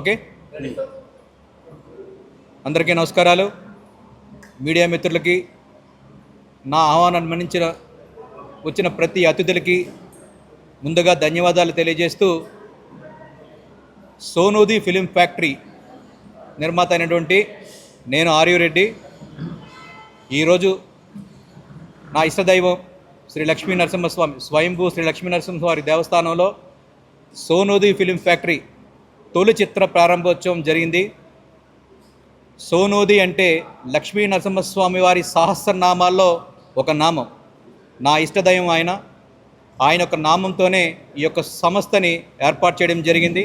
Okay, అందరికీ నమస్కారాలు. Media మిత్రులకి, నా ఆహ్వానాన్ని మన్నించిన వచ్చిన ప్రతి అతిథులకి ముందుగా ధన్యవాదాలు తెలియజేస్తూ, సోనూది ఫిలిం ఫ్యాక్టరీ నిర్మాత అయినటువంటి నేను ఆర్యురెడ్డి ఈరోజు నా ఇష్టదైవం శ్రీ లక్ష్మీ నరసింహస్వామి, స్వయంభూ శ్రీ లక్ష్మీ నరసింహస్వామి దేవస్థానంలో సోనూది ఫిలిం ఫ్యాక్టరీ తొలి చిత్ర ప్రారంభోత్సవం జరిగింది. సోనూది అంటే లక్ష్మీ నరసింహస్వామి వారి సహస్రనామాల్లో ఒక నామం. నా ఇష్టదైవం ఆయన యొక్క నామంతోనే ఈ యొక్క సంస్థని ఏర్పాటు చేయడం జరిగింది.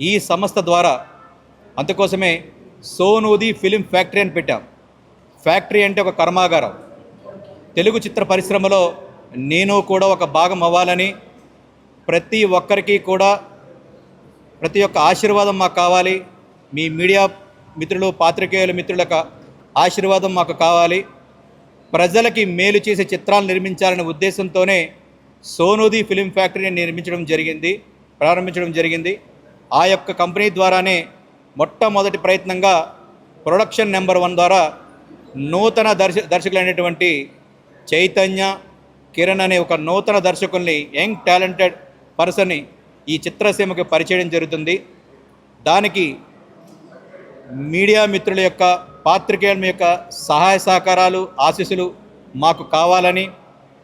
ఈ సంస్థ ద్వారా అందుకోసమే సోనూది ఫిలిం ఫ్యాక్టరీ అని పెట్టాం. ఫ్యాక్టరీ అంటే ఒక కర్మాగారం. తెలుగు చిత్ర పరిశ్రమలో నేను కూడా ఒక భాగం అవ్వాలని, ప్రతి ఒక్కరికి కూడా ప్రతి ఒక్క ఆశీర్వాదం మాకు కావాలి. మీ మీడియా మిత్రులు, పాత్రికేయుల మిత్రుల యొక్క ఆశీర్వాదం మాకు కావాలి. ప్రజలకి మేలు చేసే చిత్రాలు నిర్మించాలనే ఉద్దేశంతోనే సోనూది ఫిలిం ఫ్యాక్టరీని ప్రారంభించడం జరిగింది. ఆ యొక్క కంపెనీ ద్వారానే మొట్టమొదటి ప్రయత్నంగా ప్రొడక్షన్ నెంబర్ 1 ద్వారా నూతన దర్శకులైనటువంటి చైతన్య, కిరణ్ అనే ఒక నూతన దర్శకుల్ని, యంగ్ టాలెంటెడ్ పర్సన్ని ఈ చిత్రసీమకి పరిచయం జరుగుతుంది. దానికి మీడియా మిత్రుల యొక్క, పాత్రికేయుల యొక్క సహాయ సహకారాలు, ఆశీస్సులు మాకు కావాలని,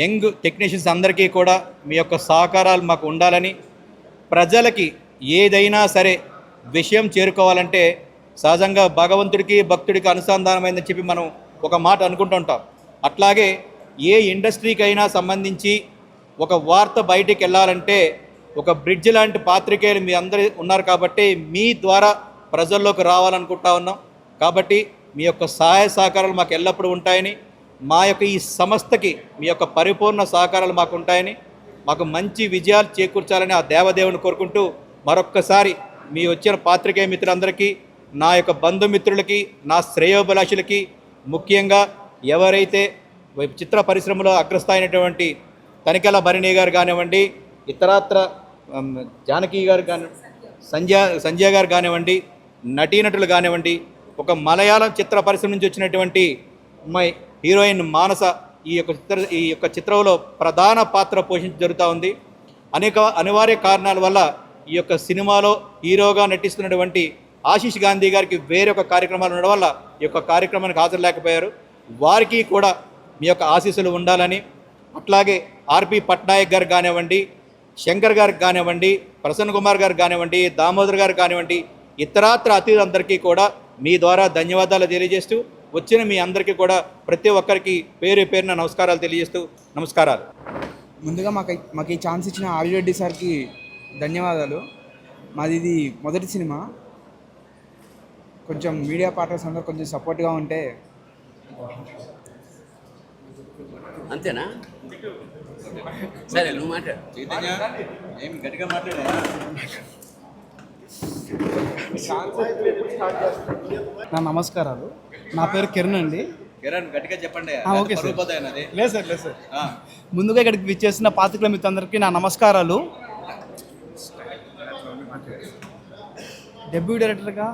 యంగ్ టెక్నీషియన్స్ అందరికీ కూడా మీ యొక్క సహకారాలు మాకు ఉండాలని, ప్రజలకి ఏదైనా సరే విషయం చేరుకోవాలంటే సహజంగా భగవంతుడికి భక్తుడికి అనుసంధానమైందని చెప్పి మనం ఒక మాట అనుకుంటుంటాం. అట్లాగే ఏ ఇండస్ట్రీకైనా సంబంధించి ఒక వార్త బయటికి వెళ్ళాలంటే ఒక బ్రిడ్జ్ లాంటి పాత్రికేయులు మీ అందరూ ఉన్నారు కాబట్టి మీ ద్వారా ప్రజల్లోకి రావాలనుకుంటా ఉన్నాం. కాబట్టి మీ యొక్క సహాయ సహకారాలు మాకు ఎల్లప్పుడూ ఉంటాయని, మా యొక్క ఈ సంస్థకి మీ యొక్క పరిపూర్ణ సహకారాలు మాకు ఉంటాయని, మాకు మంచి విజయాలు చేకూర్చాలని ఆ దేవదేవుని కోరుకుంటూ, మరొక్కసారి మీ వచ్చిన పాత్రికేయ మిత్రులందరికీ, నా యొక్క బంధుమిత్రులకి, నా శ్రేయోభిలాషులకి, ముఖ్యంగా ఎవరైతే చిత్ర పరిశ్రమలో అగ్రస్థాయినటువంటి తనికెల భరణి గారు కానివ్వండి, ఇతరత్ర జానకి గారు సంజయ్ గారు కానివ్వండి, నటీనటులు కానివ్వండి, ఒక మలయాళం చిత్ర పరిశ్రమ నుంచి వచ్చినటువంటి అమ్మాయి హీరోయిన్ మానస ఈ యొక్క చిత్రంలో ప్రధాన పాత్ర పోషించ జరుగుతూ ఉంది. అనేక అనివార్య కారణాల వల్ల ఈ యొక్క సినిమాలో హీరోగా నటిస్తున్నటువంటి ఆశీష్ గాంధీ గారికి వేరొక కార్యక్రమాలు ఉండడం వల్ల ఈ యొక్క కార్యక్రమానికి హాజరులేకపోయారు. వారికి కూడా మీ యొక్క ఆశీస్సులు ఉండాలని, అట్లాగే ఆర్పి పట్నాయక్ గారు కానివ్వండి, శంకర్ గారికి కానివ్వండి, ప్రసన్న కుమార్ గారు కానివ్వండి, దామోదర్ గారు కానివ్వండి, ఇతరాత్ర అతిథులందరికీ కూడా మీ ద్వారా ధన్యవాదాలు తెలియజేస్తూ, వచ్చిన మీ అందరికీ కూడా ప్రతి ఒక్కరికి పేరు పేరున నమస్కారాలు తెలియజేస్తూ, నమస్కారాలు. ముందుగా మాకు ఈ ఛాన్స్ ఇచ్చిన ఆర్యురెడ్డి సార్కి ధన్యవాదాలు. మాది ఇది మొదటి సినిమా. కొంచెం మీడియా పార్ట్నర్స్ అందరూ కొంచెం సపోర్ట్గా ఉంటే. అంతేనా? సరే, నువ్వు మాట్లాడు. గట్టిగా మాట్లాడా? నా నమస్కారాలు. నా పేరు కిరణ్ అండి. కిరణ్, గట్టిగా చెప్పండి. Okay sir. లేదు సార్. ముందుగా ఇక్కడికి విచ్చేసిన పాత్రికేయుల మిత్రులందరికీ నా నమస్కారాలు. డెబ్యూ డైరెక్టర్గా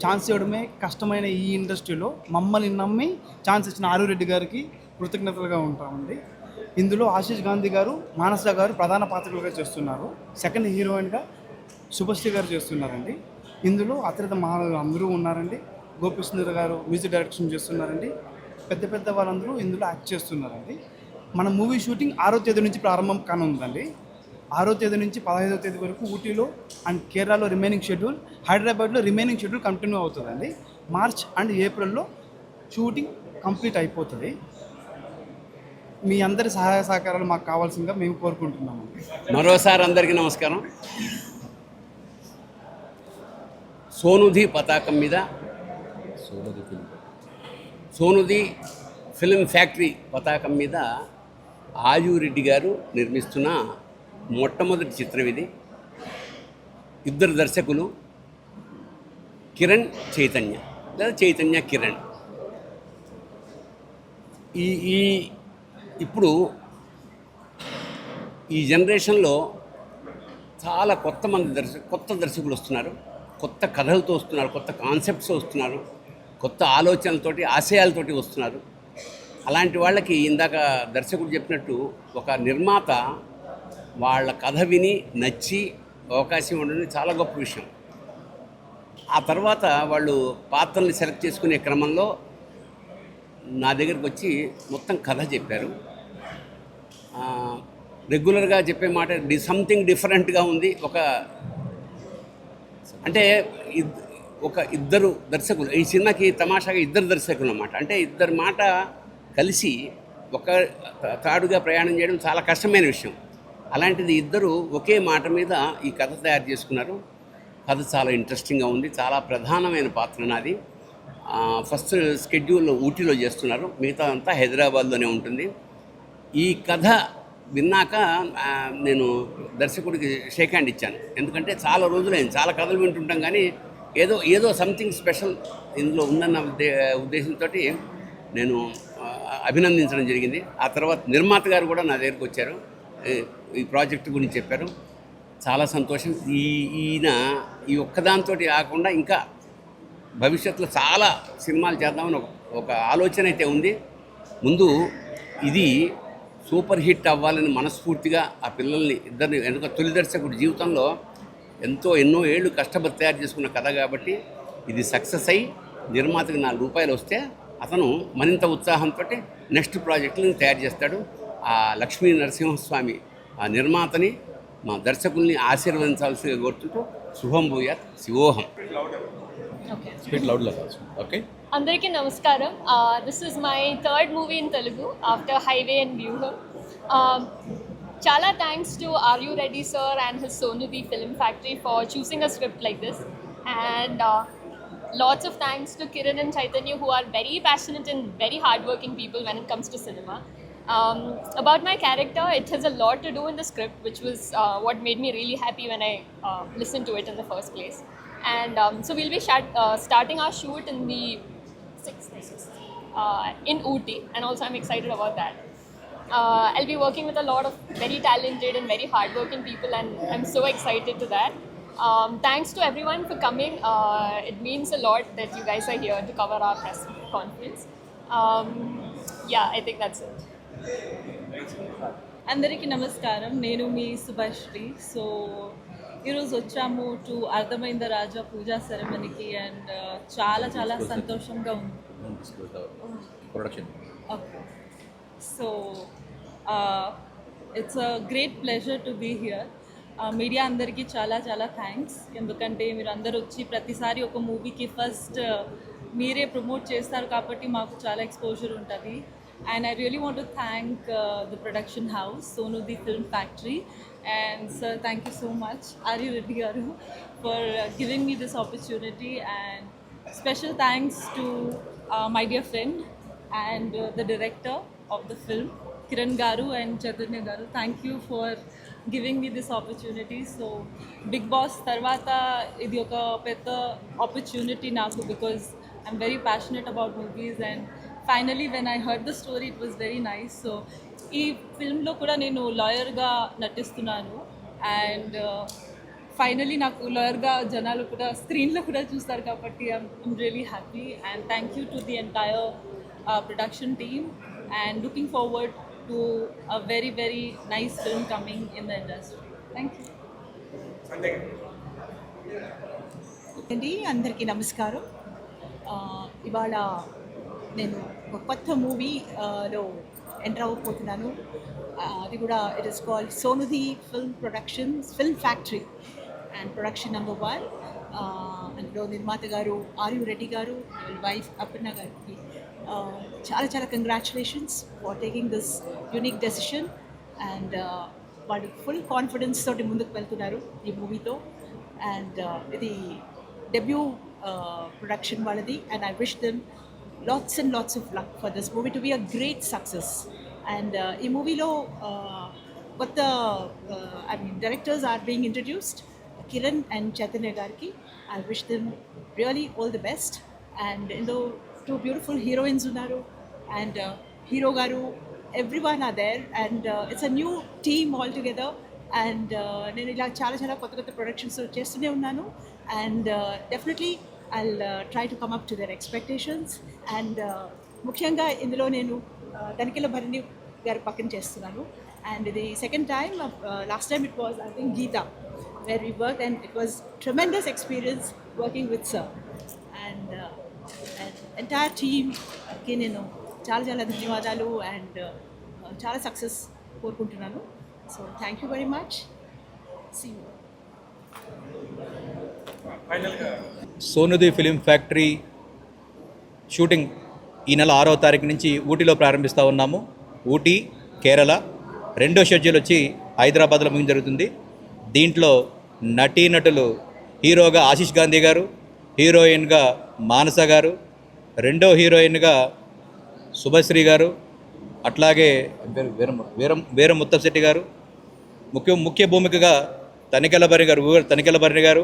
ఛాన్స్ ఇవ్వడమే కష్టమైన ఈ ఇండస్ట్రీలో మమ్మల్ని నమ్మి ఛాన్స్ ఇచ్చిన ఆర్యురెడ్డి గారికి కృతజ్ఞతలుగా ఉంటామండి. ఇందులో ఆశీష్ గాంధీ గారు, మానస గారు ప్రధాన పాత్రలుగా చేస్తున్నారు. సెకండ్ హీరోయిన్గా శుభశ్రీ గారు చేస్తున్నారండి. ఇందులో అతిరథ మహారాజు అందరూ ఉన్నారండి. గోపిసుందర్ గారు మ్యూజిక్ డైరెక్షన్ చేస్తున్నారండి. పెద్ద వాళ్ళందరూ ఇందులో యాక్ట్ చేస్తున్నారండి. మన మూవీ షూటింగ్ 6వ తేదీ నుంచి ప్రారంభం కానుందండి. 6వ తేదీ నుంచి 15వ తేదీ వరకు ఊటీలో అండ్ కేరళలో రిమైనింగ్ షెడ్యూల్, హైదరాబాద్లో రిమైనింగ్ షెడ్యూల్ కంటిన్యూ అవుతుందండి. మార్చ్ అండ్ ఏప్రిల్లో షూటింగ్ కంప్లీట్ అయిపోతుంది. మీ అందరి సహాయ సహకారాలు మాకు కావాల్సిందిగా మేము కోరుకుంటున్నాము. మరోసారి అందరికీ నమస్కారం. సోనూది పతాకం మీద సోనూది ఫిలిం ఫ్యాక్టరీ పతాకం మీద ఆర్యురెడ్డి గారు నిర్మిస్తున్న మొట్టమొదటి చిత్రం ఇది. ఇద్దరు దర్శకులు, కిరణ్ చైతన్య లేదా చైతన్య కిరణ్. ఇప్పుడు ఈ జనరేషన్లో చాలా కొత్త దర్శకులు వస్తున్నారు. కొత్త కథలతో వస్తున్నారు, కొత్త కాన్సెప్ట్స్ వస్తున్నారు, కొత్త ఆలోచనలతోటి ఆశయాలతోటి వస్తున్నారు. అలాంటి వాళ్ళకి ఇందాక దర్శకుడు చెప్పినట్టు ఒక నిర్మాత వాళ్ళ కథ విని నచ్చి అవకాశం ఉండడం చాలా గొప్ప విషయం. ఆ తర్వాత వాళ్ళు పాత్రల్ని సెలెక్ట్ చేసుకునే క్రమంలో నా దగ్గరికి వచ్చి మొత్తం కథ చెప్పారు. రెగ్యులర్గా చెప్పే మాట సంథింగ్ డిఫరెంట్గా ఉంది. ఒక ఇద్దరు దర్శకులు, ఈ సినిమాకి తమాషాగా ఇద్దరు దర్శకులు అన్నమాట. అంటే ఇద్దరు మాట కలిసి ఒక తాడుగా ప్రయాణం చేయడం చాలా కష్టమైన విషయం. అలాంటిది ఇద్దరు ఒకే మాట మీద ఈ కథ తయారు చేసుకున్నారు. కథ చాలా ఇంట్రెస్టింగ్గా ఉంది. చాలా ప్రధానమైన పాత్ర నాది. ఫస్ట్ స్కెడ్యూల్ ఊటీలో చేస్తున్నారు, మిగతా అంతా హైదరాబాద్లోనే ఉంటుంది. ఈ కథ విన్నాక నేను దర్శకుడికి షేక్ హ్యాండ్ ఇచ్చాను. ఎందుకంటే చాలా రోజులైంది, చాలా కథలు వింటుంటాం, కానీ ఏదో సంథింగ్ స్పెషల్ ఇందులో ఉందన్న ఉద్దేశంతో నేను అభినందించడం జరిగింది. ఆ తర్వాత నిర్మాత గారు కూడా నా దగ్గరికి వచ్చారు, ఈ ప్రాజెక్టు గురించి చెప్పారు. చాలా సంతోషం. ఈయన ఈ ఒక్కదాంతో కాకుండా ఇంకా భవిష్యత్తులో చాలా సినిమాలు చేద్దామని ఒక ఆలోచన అయితే ఉంది. ముందు ఇది సూపర్ హిట్ అవ్వాలని మనస్ఫూర్తిగా ఆ పిల్లల్ని ఇద్దరిని, ఎందుకంటే తొలి దర్శకుడి జీవితంలో ఎన్నో ఏళ్ళు కష్టపడి తయారు చేసుకున్న కథ కాబట్టి ఇది సక్సెస్ అయ్యి నిర్మాతకి ₹4 వస్తే అతను మరింత ఉత్సాహంతో నెక్స్ట్ ప్రాజెక్టులను తయారు చేస్తాడు. ఆ లక్ష్మీ నరసింహస్వామి ఆ నిర్మాతని, మా దర్శకుల్ని ఆశీర్వదించాల్సిగా కోరుతుంటూ శుభం భూయాత్, శివోహం. ఓకే. అందరికీ నమస్కారం. This is my third movie in Telugu after highway and వ్యూహం. Chala thanks to R.U. Reddy sir and his Sonudi Film Factory for choosing a script like this, and lots of thanks to Kiran and Chaitanya, who are very passionate and very hardworking people when it comes to cinema. About my character, it has a lot to do in the script, which was what made me really happy when I listened to it in the first place. And so we'll be starting our shoot in the 6th in Ooty, and also I'm excited about that. I'll be working with a lot of very talented and very hardworking people, and I'm so excited to that. Thanks to everyone for coming. It means a lot that you guys are here to cover our press conference. I think that's it. అందరికీ నమస్కారం. నేను మీ Subhashri. So ఈరోజు వచ్చాము to అర్థమైంద Raja Pooja సెరమనీకి, and చాలా చాలా సంతోషంగా ఉంది. Okay, so it's a great pleasure to be here. Media అందరికీ చాలా చాలా థ్యాంక్స్, ఎందుకంటే మీరు అందరు వచ్చి ప్రతిసారి ఒక మూవీకి ఫస్ట్ మీరే ప్రమోట్ చేస్తారు కాబట్టి మాకు చాలా ఎక్స్పోజర్ ఉంటుంది. And I really want to thank the production house, Sonudi Film Factory, and sir, thank you so much, R.U. Reddy garu, for giving me this opportunity. And special thanks to my dear friend and the director of the film, Kiran garu and Chaitanya garu. Thank you for giving me this opportunity. So Big Boss tarvata idi oka pedda opportunity naku, because I'm very passionate about movies, and finally when I heard the story it was very nice. So ee film lo kuda nenu lawyer ga natistunnanu, and finally naku lawyer ga janalu kuda screen lo kuda chustaru kabatti I'm really happy. And thank you to the entire production team, and looking forward to a very very nice film coming in the industry. Thank you. అందరికీ నమస్కారం. ఇవాళ నేను ఒక కొత్త మూవీలో enter అవ్వబోతున్నాను. అది కూడా it is called Sonudi film productions film factory and production number 1. అందులో నిర్మాత గారు R.U. రెడ్డి గారు, వైఫ్ అపర్ణ గారికి చాలా చాలా congratulations for taking this unique decision. And వాళ్ళు ఫుల్ కాన్ఫిడెన్స్ తోటి ముందుకు వెళ్తున్నారు ఈ మూవీతో. అండ్ ఇది డెబ్యూ ప్రొడక్షన్ వాళ్ళది, and I wish them lots and lots of luck for this movie to be a great success. And ee movie lo what the directors are being introduced, Kiran and Chaitanya gariki. I wish them really all the best. And in the two beautiful heroines unnaru, and hero garu, everyone are there, and it's a new team all together. And నేను ఇలా చాలా చాలా కొత్త కొత్త productions చేస్తూనే ఉన్నాను. and definitely I'll try to come up to their expectations. And ముఖ్యంగా ఇందులో నేను తనికెల భరణి గారి పక్కన చేస్తున్నాను. And the second time, last time it was I think Geeta, where we worked, and it was tremendous experience working with sir. And entire team కి నేను చాలా చాలా ధన్యవాదాలు and చాలా సక్సెస్ కోరుకుంటున్నాను. So thank you very much. See you. Sonudi film factory shooting ఈ నెల 6వ తారీఖు నుంచి ఊటీలో ప్రారంభిస్తూ ఉన్నాము. ఊటీ, కేరళ. రెండో షెడ్యూల్ వచ్చి హైదరాబాద్లో ముగింపు జరుగుతుంది. దీంట్లో నటీనటులు హీరోగా ఆశీష్ గాంధీ గారు, హీరోయిన్గా మానస గారు, రెండో హీరోయిన్గా శుభశ్రీ గారు, అట్లాగే వీర ముత్తశెట్టి గారు, ముఖ్య భూమికగా తనికెల భరణి గారు,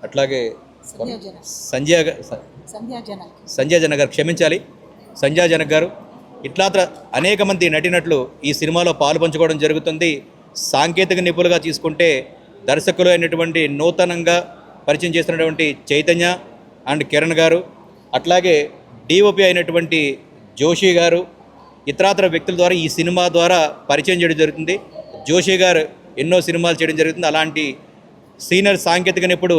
అట్లాగే సంజయ్ జనక్ గారు, క్షమించాలి, సంజయ్ జనక్ గారు, ఇట్లా అనేక మంది నటినట్లు ఈ సినిమాలో పాలు పంచుకోవడం జరుగుతుంది. సాంకేతిక నిపుణులుగా తీసుకుంటే దర్శకులు అయినటువంటి నూతనంగా పరిచయం చేసినటువంటి చైతన్య అండ్ కిరణ్ గారు, అట్లాగే డిఓపి అయినటువంటి జోషి గారు, ఇతరాతర వ్యక్తుల ద్వారా ఈ సినిమా ద్వారా పరిచయం చేయడం జరుగుతుంది. జోషి గారు ఎన్నో సినిమాలు చేయడం జరుగుతుంది. అలాంటి సీనియర్ సాంకేతిక నిపుణుడు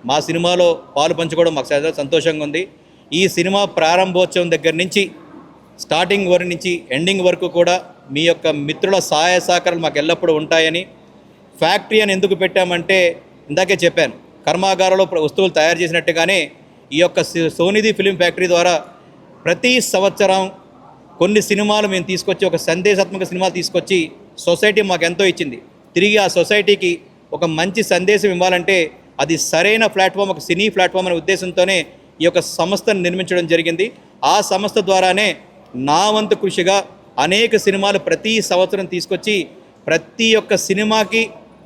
మా సినిమాలో పాలు పంచుకోవడం మాకు చాలా సంతోషంగా ఉంది. ఈ సినిమా ప్రారంభోత్సవం దగ్గర నుంచి స్టార్టింగ్ వరకు నుంచి ఎండింగ్ వరకు కూడా మీ యొక్క మిత్రుల సహాయ సహకారాలు మాకు ఎల్లప్పుడూ ఉంటాయని, ఫ్యాక్టరీ అని ఎందుకు పెట్టామంటే ఇందాకే చెప్పాను, కర్మాగారంలో వస్తువులు తయారు చేసినట్టుగానే ఈ యొక్క సోనిది ఫిలిం ఫ్యాక్టరీ ద్వారా ప్రతి సంవత్సరం కొన్ని సినిమాలు మేము తీసుకొచ్చి, ఒక సందేశాత్మక సినిమాలు తీసుకొచ్చి సొసైటీ మాకు ఎంతో ఇచ్చింది. తిరిగి ఆ సొసైటీకి ఒక మంచి సందేశం ఇవ్వాలంటే అది సరైన ప్లాట్ఫామ్, ఒక సినీ ప్లాట్ఫామ్ అనే ఉద్దేశంతోనే ఈ యొక్క సంస్థను నిర్మించడం జరిగింది. ఆ సంస్థ ద్వారానే నా వంతు కృషిగా అనేక సినిమాలు ప్రతి సంవత్సరం తీసుకొచ్చి ప్రతి ఒక్క సినిమాకి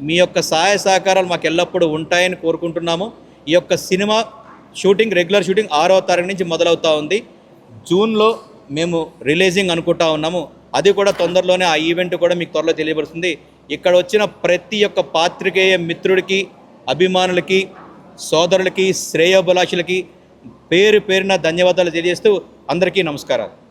మీ యొక్క సహాయ సహకారాలు మాకు ఎల్లప్పుడూ ఉంటాయని కోరుకుంటున్నాము. ఈ యొక్క సినిమా షూటింగ్, రెగ్యులర్ షూటింగ్ 6వ తారీఖు నుంచి మొదలవుతూ ఉంది. జూన్లో మేము రిలీజింగ్ అనుకుంటా ఉన్నాము. అది కూడా తొందరలోనే, ఆ ఈవెంట్ కూడా మీకు త్వరలో తెలియబడుతుంది. ఇక్కడ వచ్చిన ప్రతి ఒక్క పాత్రికేయ మిత్రుడికి, అభిమానులకి, సోదరులకి, శ్రేయోభిలాషులకి పేరున ధన్యవాదాలు తెలియజేస్తూ అందరికీ నమస్కారాలు.